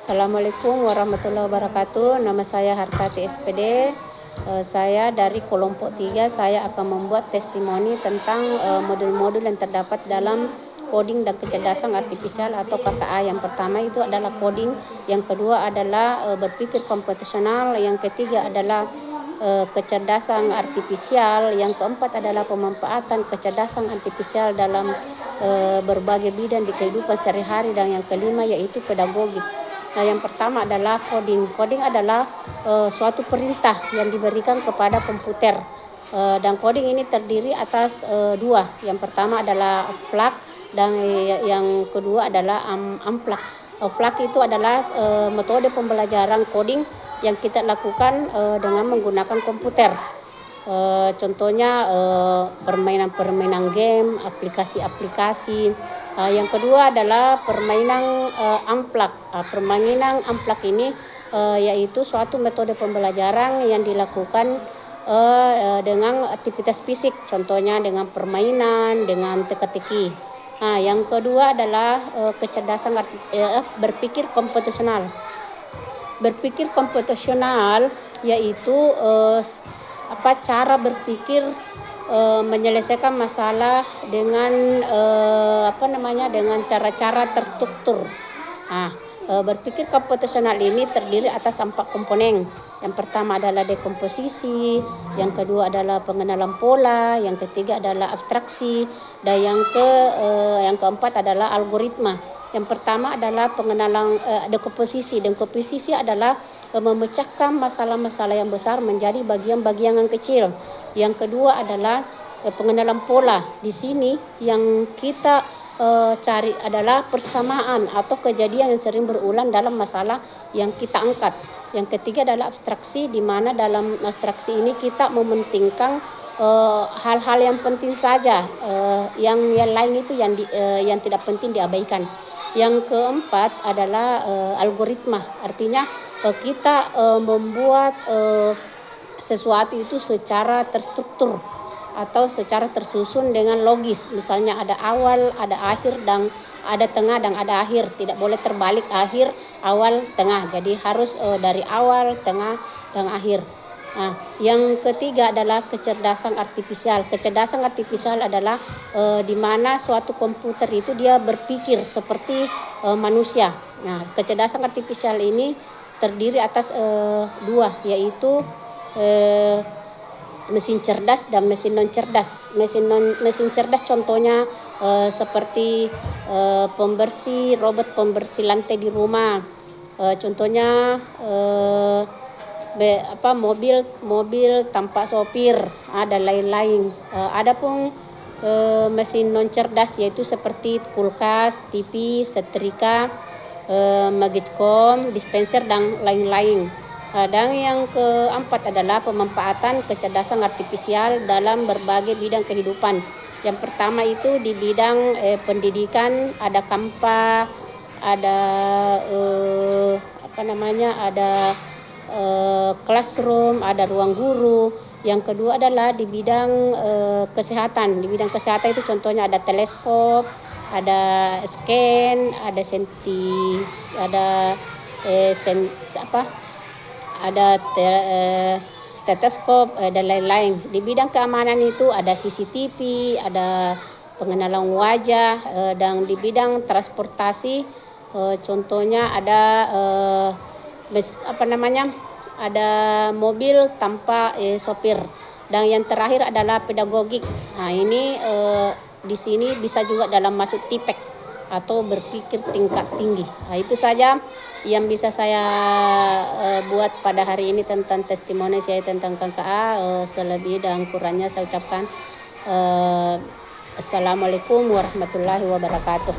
Assalamualaikum warahmatullahi wabarakatuh. Nama saya Hartati SPD. Saya dari kelompok 3. Saya akan membuat testimoni tentang modul-modul yang terdapat dalam coding dan kecerdasan artifisial atau KKA. Yang pertama itu adalah coding, yang kedua adalah berpikir komputasional, yang ketiga adalah kecerdasan artifisial, yang keempat adalah pemanfaatan kecerdasan artifisial dalam berbagai bidang di kehidupan sehari-hari, dan yang kelima yaitu pedagogi. Nah, yang pertama adalah coding. Coding adalah suatu perintah yang diberikan kepada komputer. Dan coding ini terdiri atas dua. Yang pertama adalah flag dan yang kedua adalah unflag. Flag itu adalah metode pembelajaran coding yang kita lakukan dengan menggunakan komputer. Contohnya permainan-permainan game, aplikasi-aplikasi. Yang kedua adalah permainan unplug. Permainan unplug ini yaitu suatu metode pembelajaran yang dilakukan dengan aktivitas fisik, contohnya dengan permainan, dengan teka-teki. Yang kedua adalah kecerdasan berpikir komputasional. Berpikir komputasional yaitu cara berpikir menyelesaikan masalah dengan dengan cara-cara terstruktur. Berpikir komputasional ini terdiri atas 4 komponen. Yang pertama adalah dekomposisi, yang kedua adalah pengenalan pola, yang ketiga adalah abstraksi, dan yang keempat adalah algoritma. Yang pertama adalah pengenalan dekomposisi. Dekomposisi adalah memecahkan masalah-masalah yang besar menjadi bagian-bagian yang kecil. Yang kedua adalah pengenalan pola. Di sini yang kita cari adalah persamaan atau kejadian yang sering berulang dalam masalah yang kita angkat. Yang ketiga adalah abstraksi, di mana dalam abstraksi ini kita mementingkan hal-hal yang penting saja, yang lain itu yang tidak penting diabaikan. Yang keempat adalah algoritma, artinya kita membuat sesuatu itu secara terstruktur atau secara tersusun dengan logis. Misalnya ada awal, ada akhir, dan ada tengah dan ada akhir. Tidak boleh terbalik akhir, awal, tengah. Jadi harus dari awal, tengah, dan akhir. Yang ketiga adalah kecerdasan artifisial. Kecerdasan artifisial adalah di mana suatu komputer itu dia berpikir seperti manusia. Kecerdasan artifisial ini terdiri atas dua, yaitu mesin cerdas dan mesin non cerdas. Mesin cerdas contohnya seperti robot pembersih lantai di rumah. Contohnya mobil tanpa sopir, dan lain-lain. Adapun mesin non cerdas yaitu seperti kulkas, TV, setrika, magicom, dispenser, dan lain-lain. Dan yang keempat adalah pemanfaatan kecerdasan artifisial dalam berbagai bidang kehidupan. Yang pertama itu di bidang pendidikan, ada Canva, ada ada classroom, ada ruang guru. Yang kedua adalah di bidang kesehatan. Di bidang kesehatan itu contohnya ada teleskop, ada scan, ada stetoskop, dan lain-lain. Di bidang keamanan itu ada CCTV, ada pengenalan wajah, dan di bidang transportasi contohnya ada ada mobil tanpa sopir. Dan yang terakhir adalah pedagogik. Ini di sini bisa juga dalam masuk TIPEK atau berpikir tingkat tinggi. Itu saja yang bisa saya buat pada hari ini tentang testimoni saya tentang KKA. Selebih dan kurangnya saya ucapkan Assalamualaikum warahmatullahi wabarakatuh.